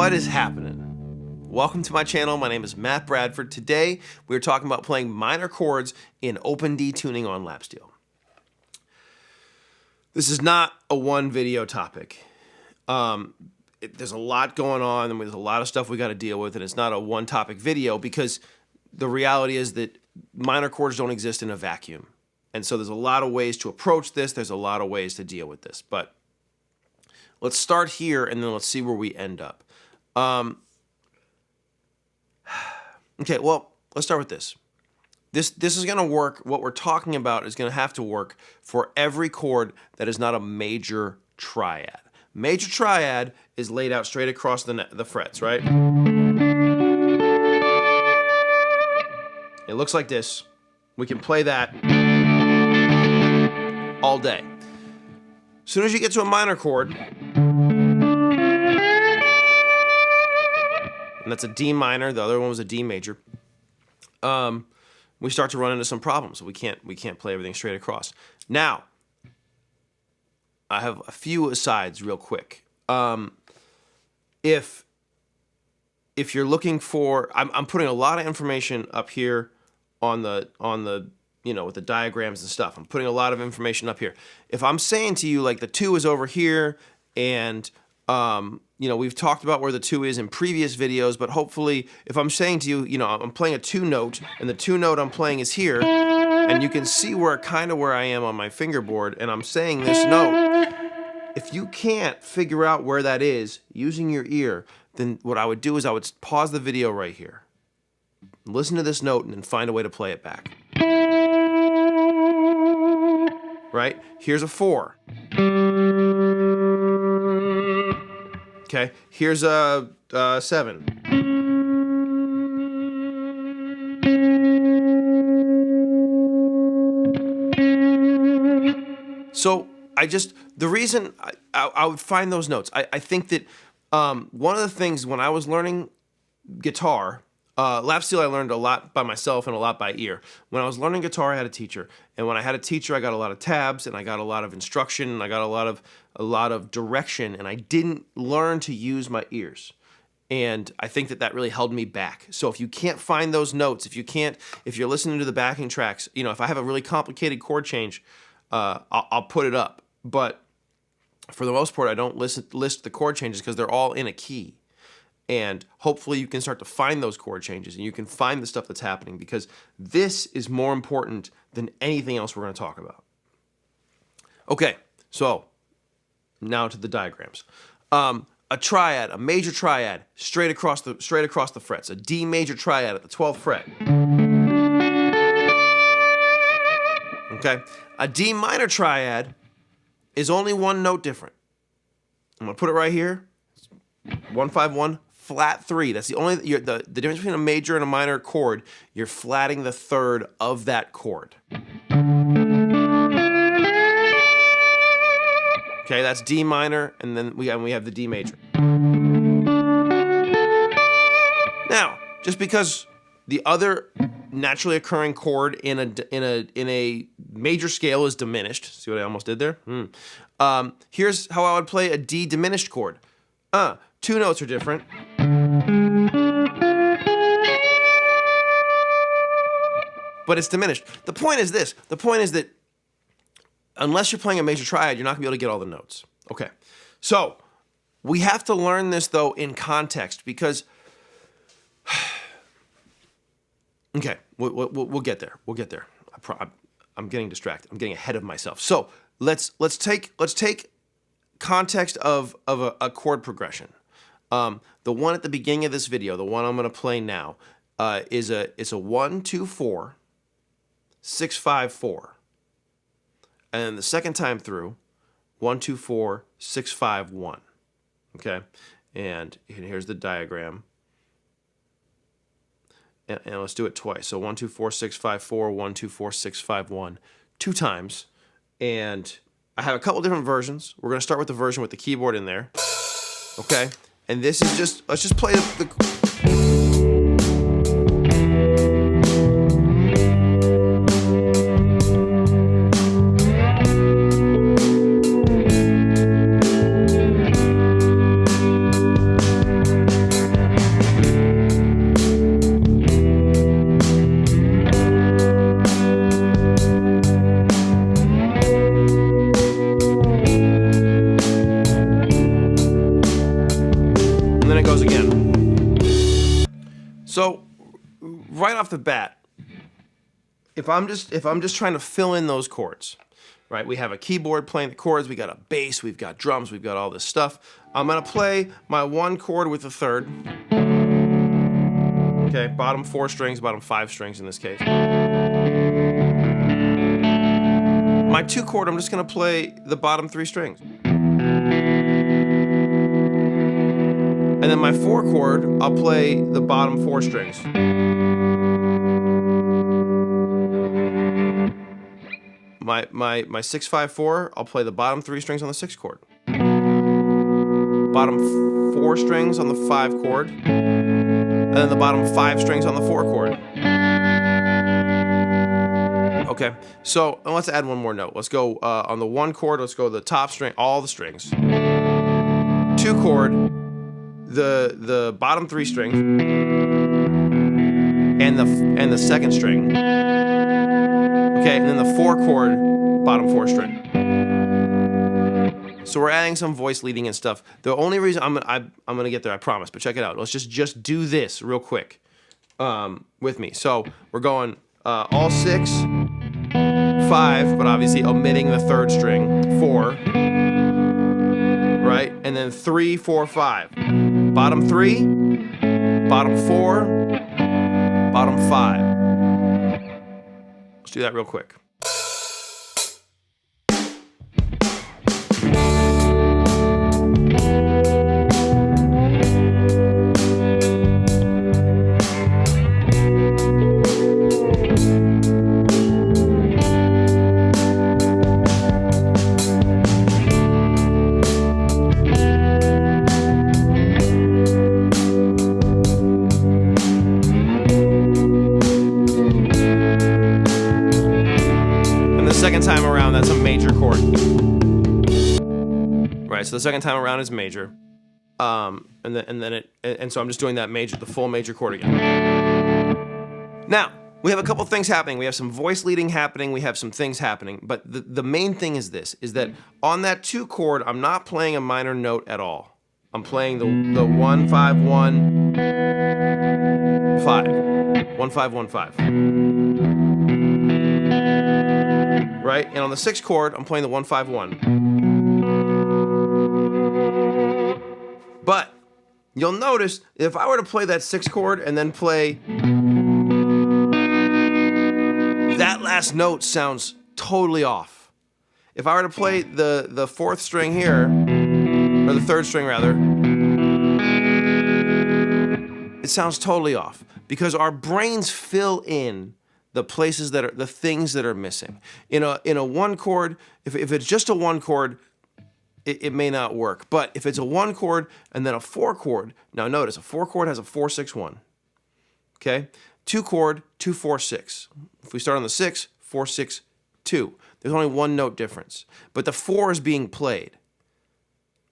What is happening? Welcome to my channel. My name is Matt Bradford. Today we're talking about playing minor chords in open D tuning on lap steel. This is not a one video topic. There's a lot going on and there's a lot of stuff we got to deal with, and it's not a one topic video because the reality is that minor chords don't exist in a vacuum. And so there's a lot of ways to approach this. There's a lot of ways to deal with this. But let's start here and then let's see where we end up. Okay, well, let's start with this. This is going to work. What we're talking about is going to have to work for every chord that is not a major triad. Major triad is laid out straight across the frets, right? It looks like this. We can play that all day. As soon as you get to a minor chord, and that's a D minor, the other one was a D major, we start to run into some problems. We can't play everything straight across. Now, I have a few asides real quick. If you're looking for, I'm putting a lot of information up here on the with the diagrams and stuff. I'm putting a lot of information up here. If I'm saying to you like the 2 is over here and we've talked about where the 2 is in previous videos, but hopefully if I'm saying to you, I'm playing a 2 note and the 2 note I'm playing is here, and you can see where I am on my fingerboard, and I'm saying this note. If you can't figure out where that is using your ear, then what I would do is I would pause the video right here, listen to this note, and then find a way to play it back. Right? Here's a 4. Okay, here's a 7. So the reason I would find those notes, I think that one of the things when I was learning guitar, lap steel I learned a lot by myself and a lot by ear. When I was learning guitar, I had a teacher, and when I had a teacher, I got a lot of tabs and I got a lot of instruction and I got a lot of direction, and I didn't learn to use my ears. And I think that really held me back. So if you can't find those notes, if you're listening to the backing tracks, if I have a really complicated chord change, I'll put it up. But for the most part, I don't list the chord changes because they're all in a key. And hopefully you can start to find those chord changes and you can find the stuff that's happening, because this is more important than anything else we're going to talk about. Okay, so now to the diagrams. A triad, a major triad, straight across the frets. A D major triad at the 12th fret. Okay, a D minor triad is only one note different. I'm gonna put it right here. 1-5-1 flat 3. That's the only the difference between a major and a minor chord. You're flatting the third of that chord. Okay, that's D minor, and then we have the D major. Now, just because the other naturally occurring chord in a major scale is diminished. See what I almost did there? Here's how I would play a D diminished chord. 2 notes are different. But it's diminished. The point is this. The point is that unless you're playing a major triad, you're not going to be able to get all the notes. Okay. So we have to learn this, though, in context, because okay, we'll get there. We'll get there. I'm getting distracted. I'm getting ahead of myself. So let's take context of a chord progression. The one at the beginning of this video, the one I'm going to play now, is a 1-2-4, 6-5-4, and then the second time through, 1-2-4, 6-5-1. Okay, and here's the diagram. And let's do it twice. So 1-2-4, 6-5-4, 1-2-4, 6-5-1, 2 times. And I have a couple different versions. We're going to start with the version with the keyboard in there. Okay? And this is just, let's just play the So right off the bat, if I'm just trying to fill in those chords, right? We have a keyboard playing the chords, we got a bass, we've got drums, we've got all this stuff. I'm gonna play my one chord with the third. Okay, bottom 4 strings, bottom 5 strings in this case. My 2 chord, I'm just gonna play the bottom 3 strings. And then my 4 chord, I'll play the bottom 4 strings. My 6-5-4, I'll play the bottom 3 strings on the 6 chord. Bottom 4 strings on the 5 chord. And then the bottom 5 strings on the 4 chord. Okay, so let's add one more note. Let's go on the 1 chord, let's go the top string, all the strings. 2 chord, the bottom 3 strings, and the 2nd string. Okay, and then the 4 chord, bottom 4 string. So we're adding some voice leading and stuff. The only reason I'm gonna get there, I promise. But check it out. Let's just do this real quick with me. So we're going all 6, 5, but obviously omitting the 3rd string, 4, right? And then 3, 4, 5. Bottom 3, bottom 4, bottom 5. Let's do that real quick. Second time around, that's a major chord. Right, so the second time around is major. And so I'm just doing that major, the full major chord again. Now, we have a couple things happening. We have some voice leading happening, we have some things happening, but the main thing is this, is that on that 2 chord, I'm not playing a minor note at all. I'm playing the 1, 5, 1, 5. 1, 5, 1, 5. Right? And on the 6th chord, I'm playing the 1, 5, 1. But you'll notice if I were to play that 6th chord and then play, that last note sounds totally off. If I were to play the 4th string here, or the 3rd string rather, it sounds totally off because our brains fill in the places that are the things that are missing. In a 1 chord, if it's just a 1 chord, it may not work. But if it's a 1 chord and then a 4 chord, now notice a 4 chord has a 4, 6, 1. Okay? 2 chord, 2, 4, 6. If we start on the 6, 4, 6, 2. There's only 1 note difference. But the 4 is being played.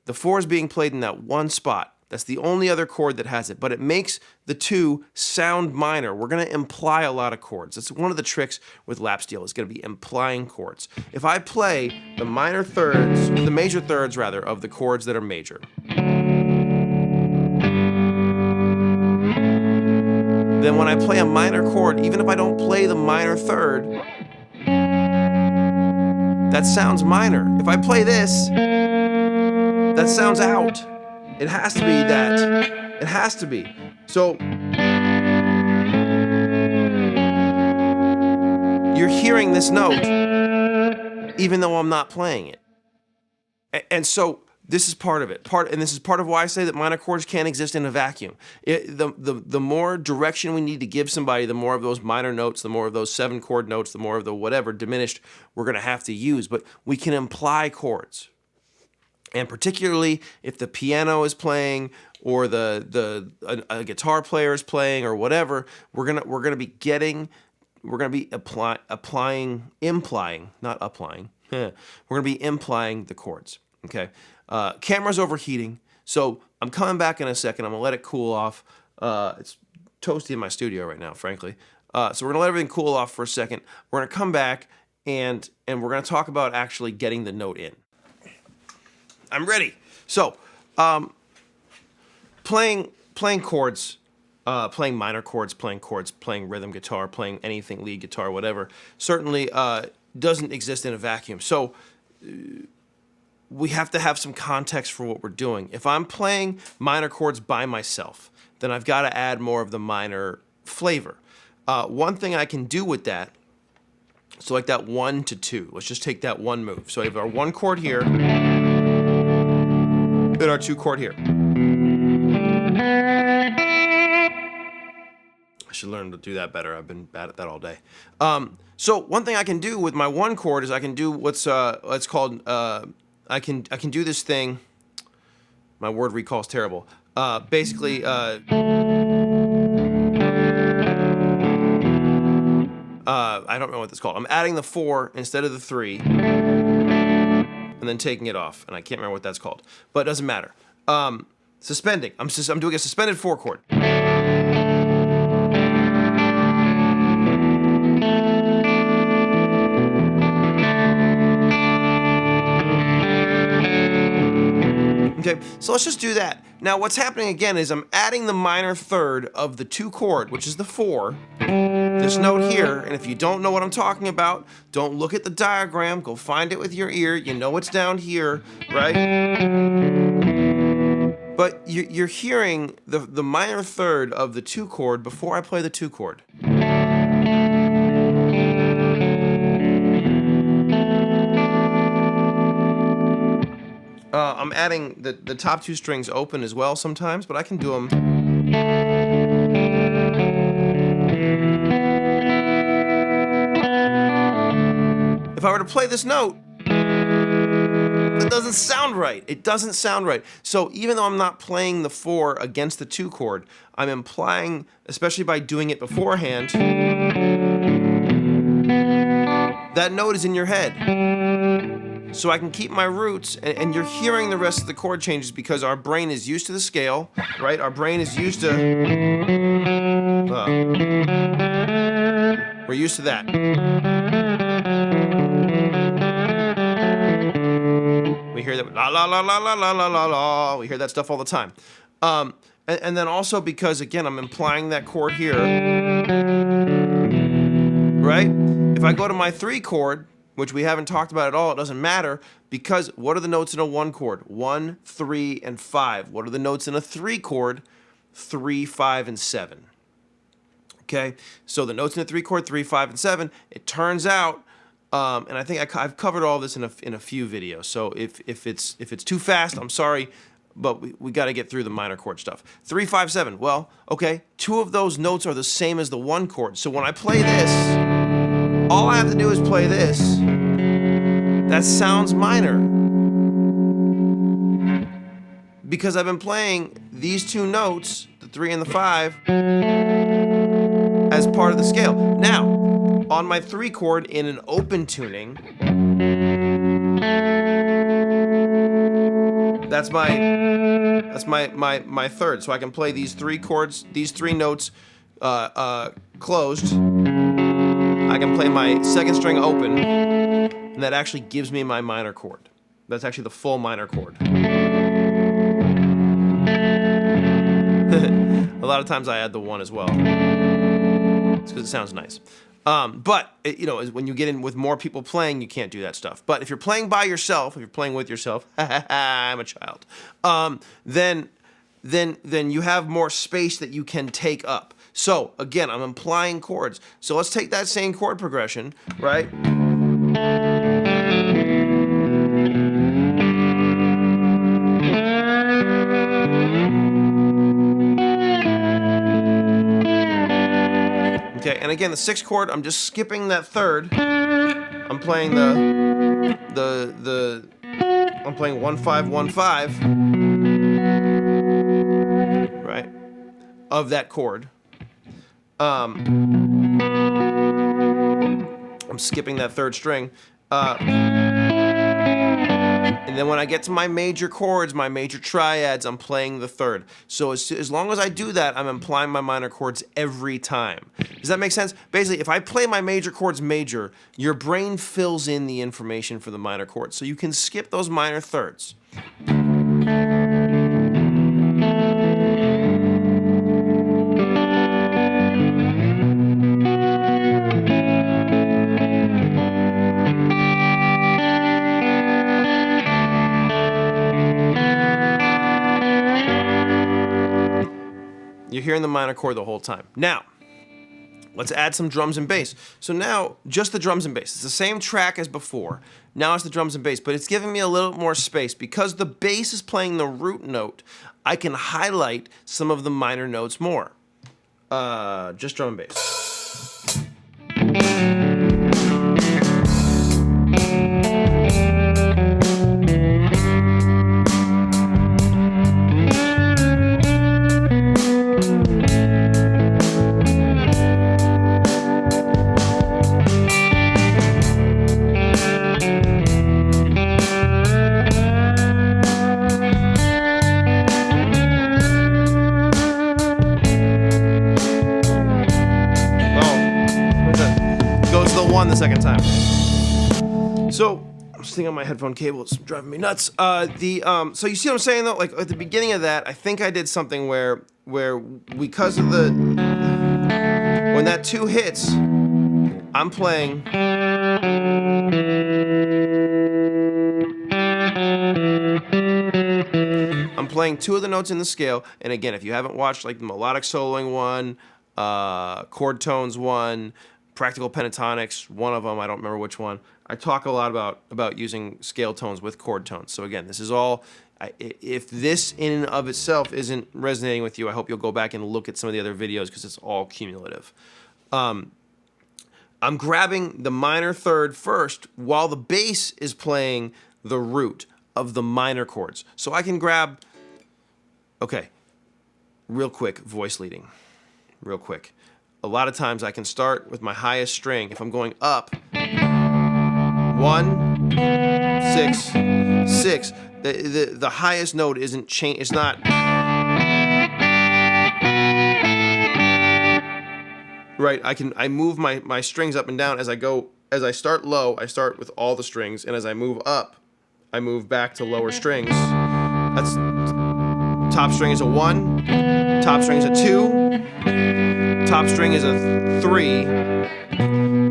The 4 is being played in that one spot. That's the only other chord that has it, but it makes the 2 sound minor. We're gonna imply a lot of chords. That's one of the tricks with lap steel, is gonna be implying chords. If I play the major thirds rather, of the chords that are major, then when I play a minor chord, even if I don't play the minor third, that sounds minor. If I play this, that sounds out. It has to be that. It has to be. So you're hearing this note even though I'm not playing it. And so this is part of it. And this is part of why I say that minor chords can't exist in a vacuum. The more direction we need to give somebody, the more of those minor notes, the more of those 7 chord notes, the more of the whatever diminished we're going to have to use. But we can imply chords. And particularly if the piano is playing or a guitar player is playing or whatever, we're gonna be implying, not applying. We're gonna be implying the chords. Okay. Camera's overheating, so I'm coming back in a second. I'm gonna let it cool off. It's toasty in my studio right now, frankly. So we're gonna let everything cool off for a second. We're gonna come back and we're gonna talk about actually getting the note in. I'm ready. So, playing chords playing minor chords, playing chords, playing rhythm guitar, playing anything, lead guitar, whatever, certainly doesn't exist in a vacuum. So we have to have some context for what we're doing. If I'm playing minor chords by myself, then I've got to add more of the minor flavor. One thing I can do with that, so like that 1 to 2, let's just take that one move. So I have our 1 chord here, then our 2 chord here. I should learn to do that better. I've been bad at that all day. So one thing I can do with my 1 chord is I can do what's called, I can do this thing. My word recall is terrible. Basically, I don't know what that's called. I'm adding the 4 instead of the 3, and then taking it off. And I can't remember what that's called, but it doesn't matter. Suspending. I'm doing a suspended 4 chord. Okay, so let's just do that. Now what's happening again is I'm adding the minor third of the 2 chord, which is the 4, this note here, and if you don't know what I'm talking about, don't look at the diagram, go find it with your ear, you know it's down here, right? But you're hearing the minor third of the 2 chord before I play the 2 chord. I'm adding the top 2 strings open as well sometimes, but I can do them. If I were to play this note, it doesn't sound right. It doesn't sound right. So even though I'm not playing the 4 against the 2 chord, I'm implying, especially by doing it beforehand, that note is in your head. So I can keep my roots, and you're hearing the rest of the chord changes because our brain is used to the scale, right? Our brain is used to... we're used to that. We hear that la la la la la la la la la. We hear that stuff all the time. And then also because, again, I'm implying that chord here, right? If I go to my 3 chord, which we haven't talked about at all, it doesn't matter, because what are the notes in a 1 chord? 1, 3, and 5. What are the notes in a 3 chord? 3, 5, and 7. Okay, so the notes in a 3 chord, 3, 5, and 7. It turns out, and I think I've covered all this in a few videos. So if it's too fast, I'm sorry, but we got to get through the minor chord stuff. 3, 5, 7. Well, okay, 2 of those notes are the same as the 1 chord. So when I play this, all I have to do is play this. That sounds minor. Because I've been playing these 2 notes, the 3 and the 5, as part of the scale. Now, on my 3 chord in an open tuning, that's my third. So I can play these 3 chords, these 3 notes closed. I can play my 2nd string open, and that actually gives me my minor chord. That's actually the full minor chord. A lot of times I add the 1 as well. It's because it sounds nice. But when you get in with more people playing, you can't do that stuff. But if you're playing by yourself, if you're playing with yourself, I'm a child, then you have more space that you can take up. So again, I'm implying chords. So let's take that same chord progression, right? Okay, and again, the 6th chord, I'm just skipping that 3rd. I'm playing I'm playing 1, 5, 1, 5, right, of that chord. I'm skipping that 3rd string. And then when I get to my major chords, my major triads, I'm playing the 3rd. So as long as I do that, I'm implying my minor chords every time. Does that make sense? Basically, if I play my major chords major, your brain fills in the information for the minor chords. So you can skip those minor thirds. hearing the minor chord the whole time. Now, let's add some drums and bass. So now, just the drums and bass. It's the same track as before. Now it's the drums and bass, but it's giving me a little more space. Because the bass is playing the root note, I can highlight some of the minor notes more. Just drum and bass. The second time. So I'm just thinking on my headphone cable, it's driving me nuts. So you see what I'm saying though? Like at the beginning of that, I think I did something where because of the when that 2 hits, I'm playing two of the notes in the scale. And again, if you haven't watched like the melodic soloing one, chord tones one, practical pentatonics, one of them, I don't remember which one. I talk a lot about using scale tones with chord tones. So again, this is all, if this in and of itself isn't resonating with you, I hope you'll go back and look at some of the other videos because it's all cumulative. I'm grabbing the minor third first while the bass is playing the root of the minor chords. So I can grab, okay, real quick, voice leading, real quick. A lot of times I can start with my highest string. If I'm going up, 1, 6, 6. The highest note isn't change. It's not right. I move my strings up and down as I go. As I start low, I start with all the strings, and as I move up, I move back to lower strings. That's top string is a 1, top string is a 2. Top string is a 3,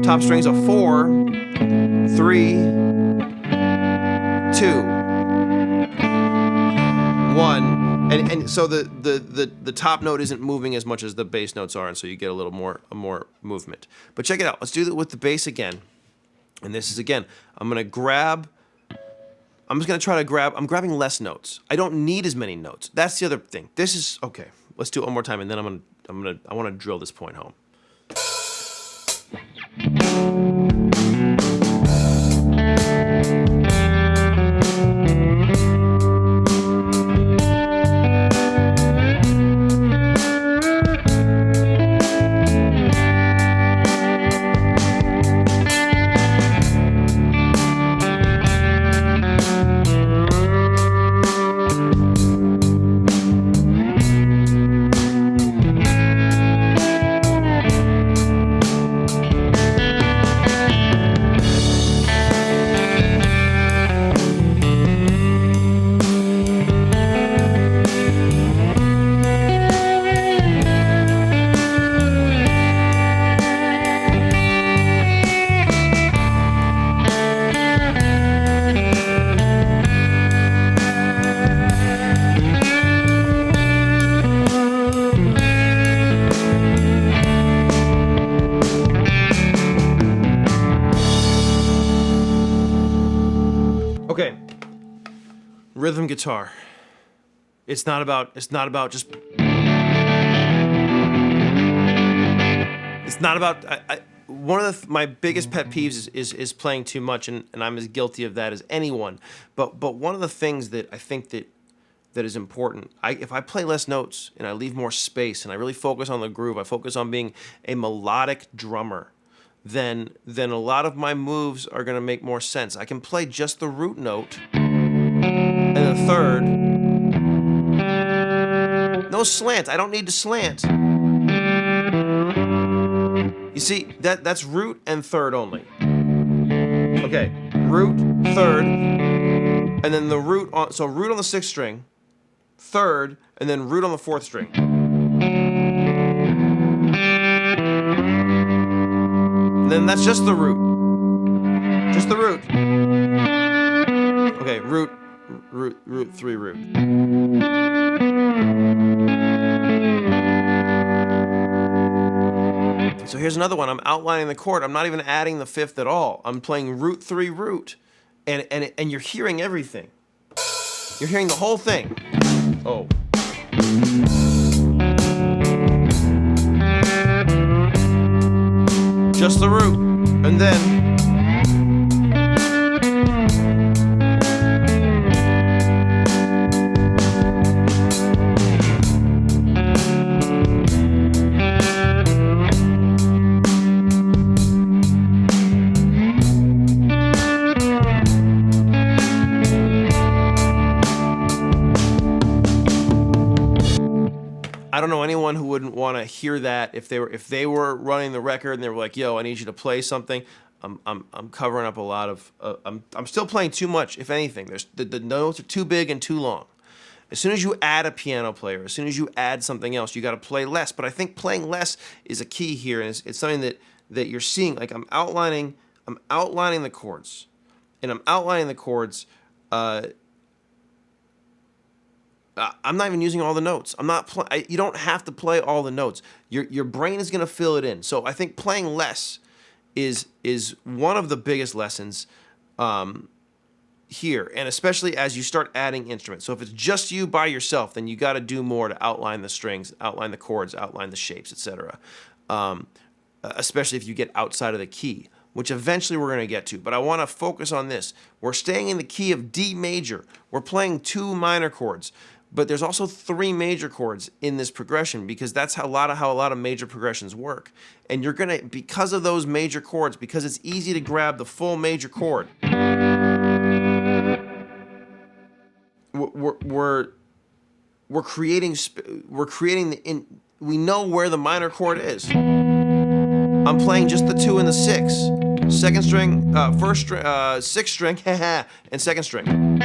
top string is a 4, 3, 2, 1, and so the top note isn't moving as much as the bass notes are, and so you get a little more movement. But check it out. Let's do that with the bass again. And this is again. I'm just gonna try to grab. I'm grabbing less notes. I don't need as many notes. That's the other thing. This is okay. Let's do it one more time, and then I want to drill this point home. Okay. Rhythm guitar. It's not about just it's not about one of my biggest pet peeves is playing too much, and I'm as guilty of that as anyone. But one of the things that I think that is important, if I play less notes and I leave more space and I really focus on the groove, I focus on being a melodic drummer, then a lot of my moves are going to make more sense. I can play just the root note and the third. No slant. I don't need to slant. You see, that's root and third only. Okay, root, third, and then the root on, so root on the 6th string, third, and then root on the 4th string. And then that's just the root. Just the root. Okay, root, 3, root. So here's another one. I'm outlining the chord. I'm not even adding the fifth at all. I'm playing root 3 root, and you're hearing everything. You're hearing the whole thing. Oh. Just the root, and then I don't know anyone who wouldn't want to hear that if they were running the record and they were like, "Yo, I need you to play something." I'm covering up a lot of. I'm still playing too much. If anything, the notes are too big and too long. As soon as you add a piano player, as soon as you add something else, you got to play less. But I think playing less is a key here, and it's something that you're seeing. Like I'm outlining the chords, and I'm outlining the chords. I'm not even using all the notes. You don't have to play all the notes. Your brain is going to fill it in. So I think playing less is one of the biggest lessons here, and especially as you start adding instruments. So if it's just you by yourself, then you got to do more to outline the strings, outline the chords, outline the shapes, etc. Especially if you get outside of the key, which eventually we're going to get to. But I want to focus on this. We're staying in the key of D major. We're playing 2 minor chords. But there's also 3 major chords in this progression, because that's how a lot of major progressions work. And you're gonna, because of those major chords, because it's easy to grab the full major chord, we're creating we know where the minor chord is. I'm playing just the 2 and the 6, second string, first string, 6th string, and second string.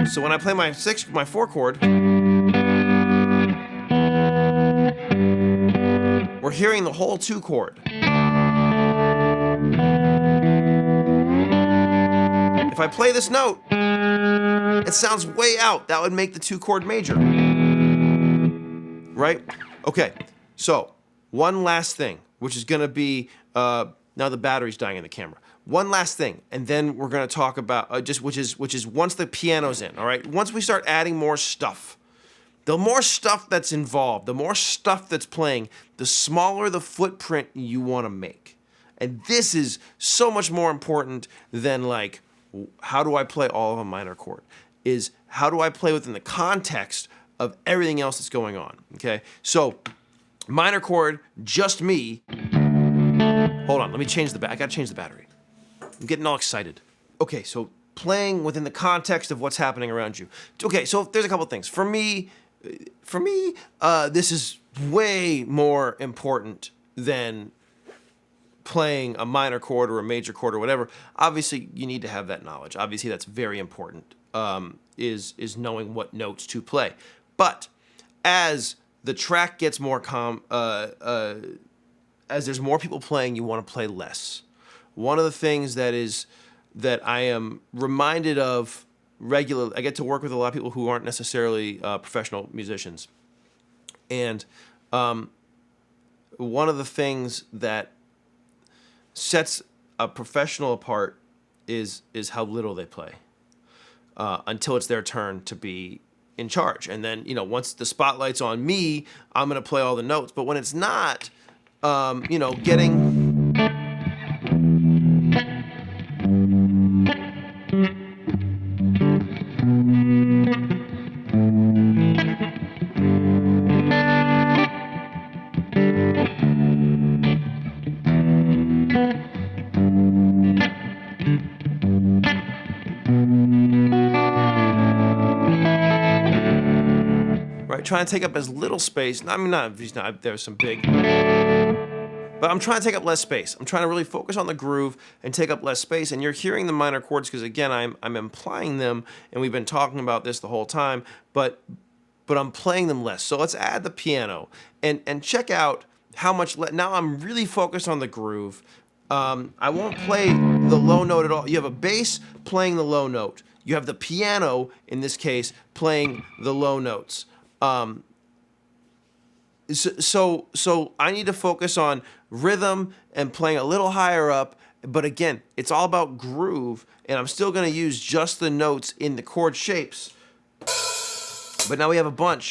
So when I play my 4 chord, we're hearing the whole 2 chord. If I play this note, it sounds way out. That would make the 2 chord major. Right? Okay, so one last thing, which is gonna be, now the battery's dying in the camera. One last thing, and then we're going to talk about which is once the piano's in. All right, once we start adding more stuff, the more stuff that's involved, the more stuff that's playing, the smaller the footprint you want to make. And this is so much more important than like, how do I play all of a minor chord? Is how do I play within the context of everything else that's going on? Okay, so minor chord, just me. Hold on, let me change I got to change the battery. I'm getting all excited. Okay, so playing within the context of what's happening around you. Okay, so there's a couple things. For me, this is way more important than playing a minor chord or a major chord or whatever. Obviously, you need to have that knowledge. Obviously, that's very important, is knowing what notes to play. But as the track gets more as there's more people playing, you want to play less. One of the things that I am reminded of regularly, I get to work with a lot of people who aren't necessarily professional musicians. And one of the things that sets a professional apart is how little they play until it's their turn to be in charge. And then, once the spotlight's on me, I'm going to play all the notes. But when it's not, getting... trying to take up as little space. I mean, there's some big, but I'm trying to take up less space. I'm trying to really focus on the groove and take up less space. And you're hearing the minor chords because, again, I'm implying them, and we've been talking about this the whole time. But I'm playing them less. So let's add the piano and check out how much. Now I'm really focused on the groove. I won't play the low note at all. You have a bass playing the low note. You have the piano, in this case, playing the low notes. So I need to focus on rhythm and playing a little higher up. But again, it's all about groove, and I'm still going to use just the notes in the chord shapes. But now we have a bunch.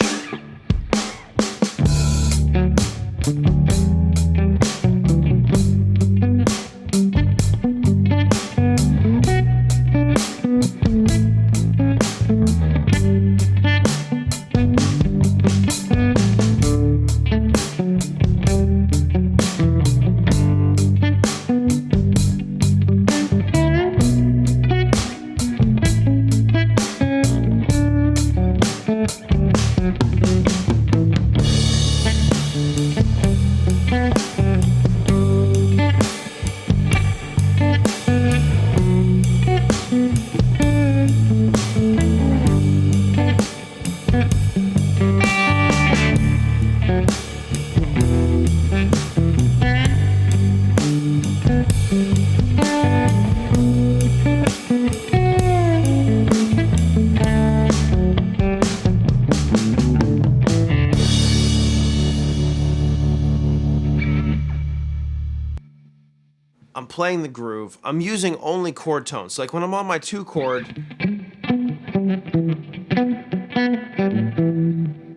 I'm playing the groove. I'm using only chord tones. Like when I'm on my 2 chord,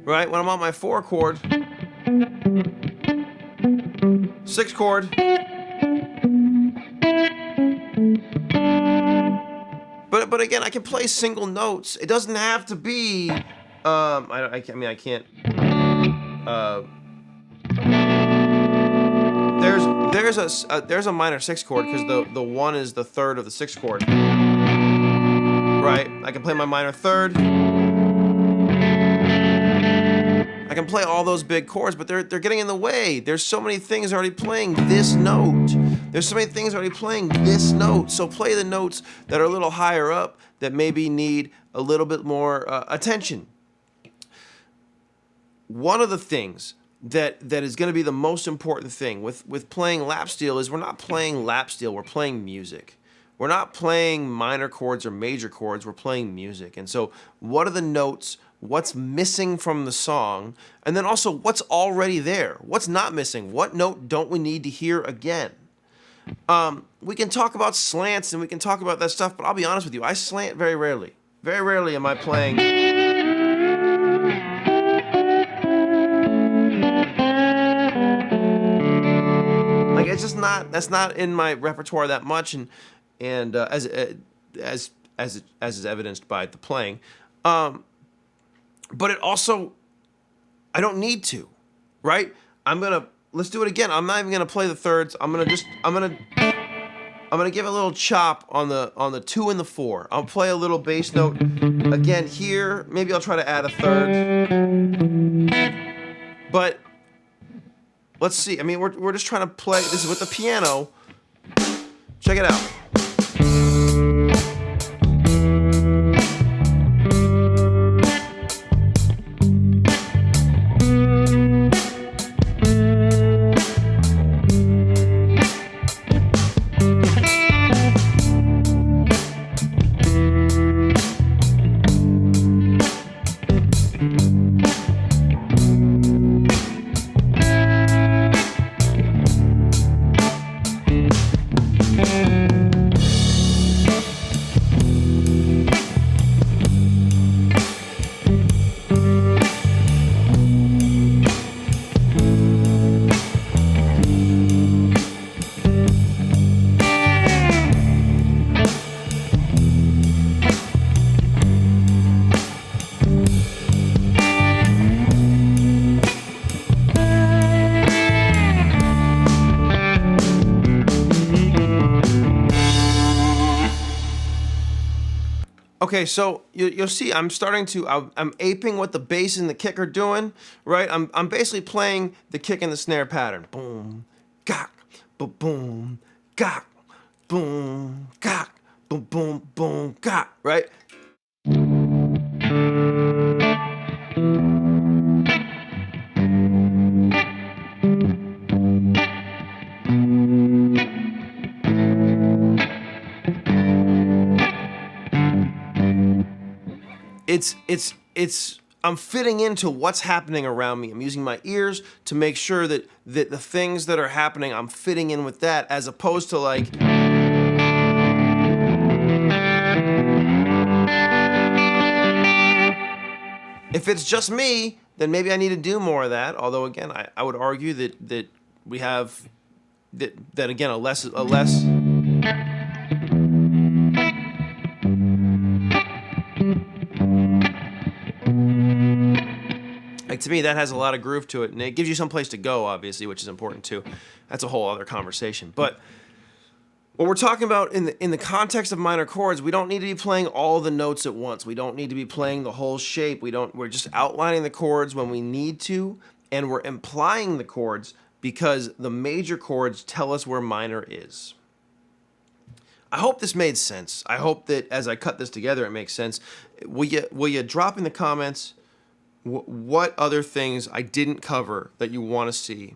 right? When I'm on my 4 chord, 6 chord, but again, I can play single notes. It doesn't have to be. I mean, I can't. There's a minor 6 chord because the 1 is the 3rd of the 6 chord. Right? I can play my minor 3rd. I can play all those big chords, but they're getting in the way. There's so many things already playing this note. There's so many things already playing this note. So play the notes that are a little higher up that maybe need a little bit more attention. One of the things that is going to be the most important thing with playing lap steel is we're not playing lap steel, we're playing music. We're not playing minor chords or major chords, we're playing music. And so what are the notes, what's missing from the song, and then also what's already there? What's not missing? What note don't we need to hear again? We can talk about slants and we can talk about that stuff, but I'll be honest with you, I slant very rarely. Very rarely am I playing... Like it's just not, that's not in my repertoire that much, and as is evidenced by the playing, but it also, I don't need to, right? Let's do it again. I'm not even gonna play the thirds. I'm gonna give a little chop on the 2 and the 4. I'll play a little bass note again here. Maybe I'll try to add a third, but. Let's see. I mean, we're just trying to play. This is with the piano. Check it out. Okay, so you'll see I'm starting to, I'm aping what the bass and the kick are doing, right? I'm basically playing the kick and the snare pattern. Boom, gak, boom, boom, gak, boom, gak, boom, boom, boom, gak, right? I'm fitting into what's happening around me. I'm using my ears to make sure that the things that are happening, I'm fitting in with that, as opposed to like. If it's just me, then maybe I need to do more of that. Although again, I would argue that we have that again a less. Like, to me, that has a lot of groove to it, and it gives you some place to go, obviously, which is important too. That's a whole other conversation. But what we're talking about in the context of minor chords, we don't need to be playing all the notes at once. We don't need to be playing the whole shape. We're just outlining the chords when we need to, and we're implying the chords because the major chords tell us where minor is. I hope this made sense. I hope that as I cut this together, it makes sense. Will you drop in the comments what other things I didn't cover that you want to see?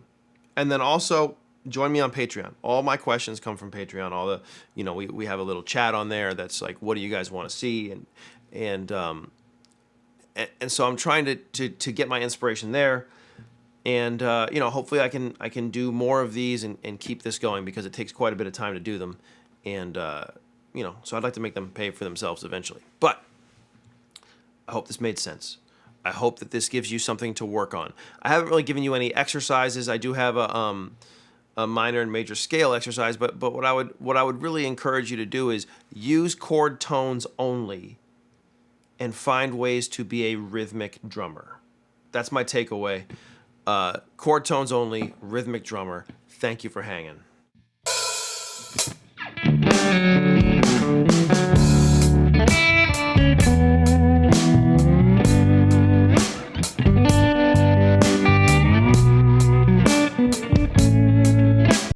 And then also join me on Patreon. All my questions come from Patreon. All the, we have a little chat on there that's like, what do you guys want to see? And so I'm trying to get my inspiration there. And hopefully I can do more of these and keep this going, because it takes quite a bit of time to do them. And so I'd like to make them pay for themselves eventually. But I hope this made sense. I hope that this gives you something to work on. I haven't really given you any exercises. I do have a minor and major scale exercise, but what I would really encourage you to do is use chord tones only and find ways to be a rhythmic drummer. That's my takeaway. Chord tones only, rhythmic drummer. Thank you for hanging.